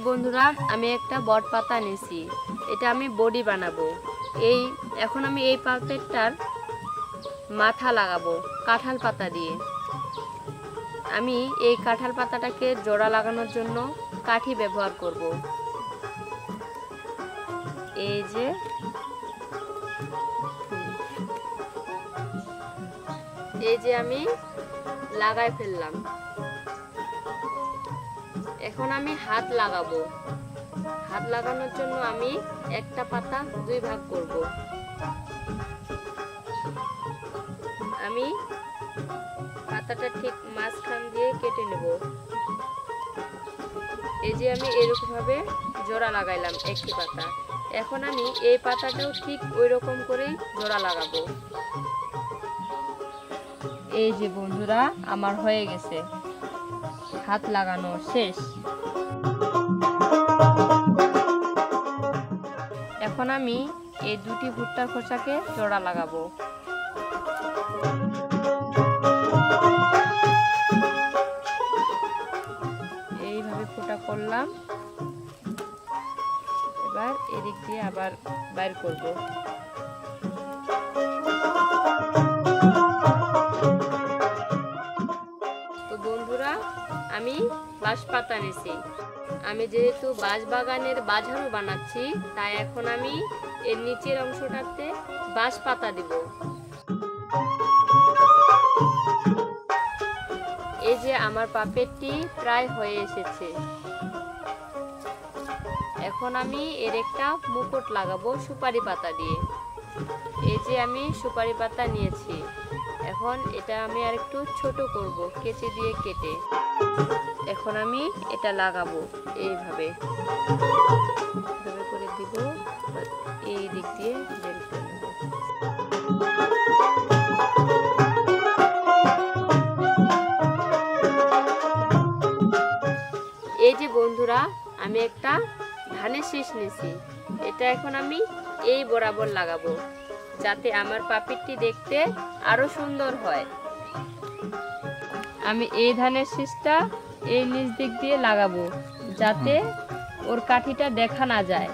বন্ধুরা, আমি একটা বট পাতা নিয়েছি, এটা আমি বডি বানাবো। এখন আমি এই পাপেটটার মাথা লাগাবো কাঁঠাল পাতা দিয়ে। আমি এই কাঁঠাল পাতাটাকে জোড়া লাগানোর জন্য কাঠি ব্যবহার করব। এই যে আমি লাগাই ফেললাম। এখন আমি হাত লাগাবো। হাত লাগানোর জন্য আমি একটা পাতা দুই ভাগ করব। আমি পাতাটা ঠিক মাঝখান দিয়ে কেটে নেব। এই যে আমি এরকম ভাবে জোড়া লাগাইলাম একটি পাতা। এখন আমি এই পাতাটাও ঠিক ওই রকম করেই জোড়া লাগাবো। এই যে বন্ধুরা, আমার হয়ে গেছে, হাত লাগানো শেষ। এখন আমি এই দুটি ভুট্টার খোসাকে জোড়া লাগাবো। এইভাবে ফোঁটা করলাম। এবার এদিক দিয়ে আবার বাইর করব। তো বন্ধুরা, আমি বাঁশ পাতা নিয়েছি। আমি যেহেতু বাঁশ বাগানের বাঝারু বানাচ্ছি, তাই এখন আমি এর নিচের অংশটাতে বাঁশ পাতা দিব। এই যে আমার পাপেটটি প্রায় হয়ে এসেছে। এখন আমি এর একটা মুকুট লাগাবো সুপারি পাতা দিয়ে। এই যে আমি সুপারি পাতা নিয়েছি। এখন এটা আমি আর একটু ছোট করব কেচি দিয়ে কেটে। এখন আমি এটা লাগাবো এইভাবে করে দিব। এই দিক দিয়ে বের করে নেব। এই যে বন্ধুরা, আমি একটা ধানের শীষ নিয়েছি। এটা এখন আমি এই বরাবর লাগাবো, যাতে আমার পাপড়িটি দেখতে আরো সুন্দর হয়। আমি এই ধানের শীষটা এই নিচ দিক দিয়ে লাগাবো, যাতে ওর কাঠিটা দেখা না যায়।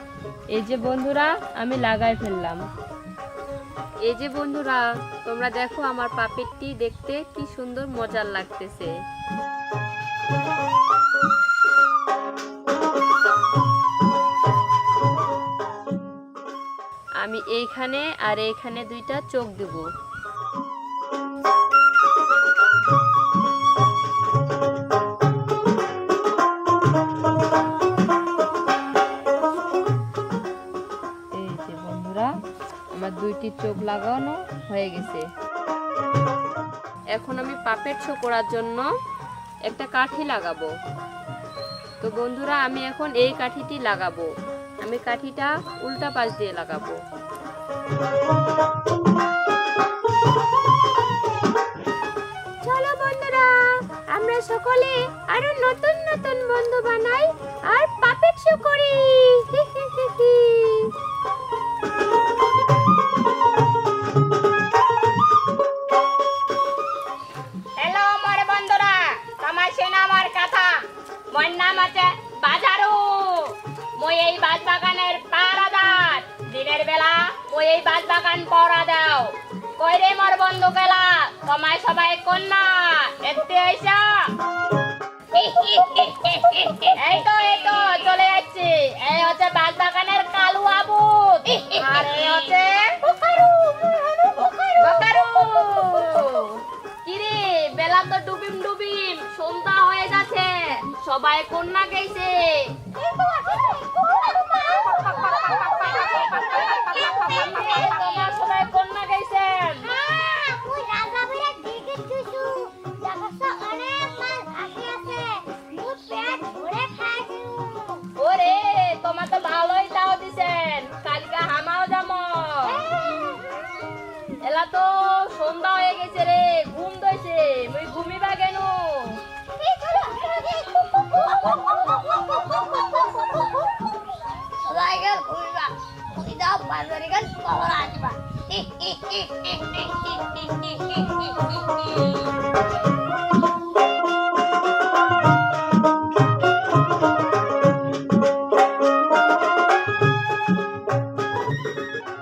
এই যে বন্ধুরা, আমি লাগাই ফেললাম। এই যে বন্ধুরা, তোমরা দেখো আমার পাপড়িটি দেখতে কি সুন্দর মজার লাগতেছে। আমি এইখানে আর এইখানে দুইটা চোখ দেব। এই যে বন্ধুরা, আমার দুইটি চোখ লাগানো হয়ে গেছে। এখন আমি পাপেট শো করার জন্য একটা কাঠি লাগাবো। তো বন্ধুরা, আমি এখন এই কাঠিটি লাগাবো। আমি কাঠিটা উল্টা পাশ দিয়ে লাগাবো। চলো বন্ধুরা, আমরা সকলে আরো নতুন নতুন বন্ধু বানাই আর পাপেট শো করি। হ্যালো আমার বন্ধুরা, তোমার শোনা আমার কথা। মোর নাম আছে বাজারু। মই এই বাঁশ বাগানের পাহারাদার। দিনের বেলা মই এই বাঁশ বাগান পহরা দাও। কই রে মোর বন্ধু গেলা, তোমায় সবাই কন্যা দেখতে আইসা? এই তো চলে যাচ্ছি। এই হচ্ছে বাঁশ বাগানের কালু আবু, আর এই হচ্ছে বকারু। কিরে, বেলা তো ডুবিম ডুবিম, সন্ধ্যা হয়ে যাচ্ছে, সবাই কন্যা গেছে। সবাই কন্যা গেছেন। ওরে, তোমার তো ভালোই তাও দিছেন, কালকে হামাও যাবো। এলা তো সন্ধ্যা হয়ে গেছে রে, ঘুম দইছে, মুই ঘুমিবা কেন? বাজারে গেল খবর আসবা। রে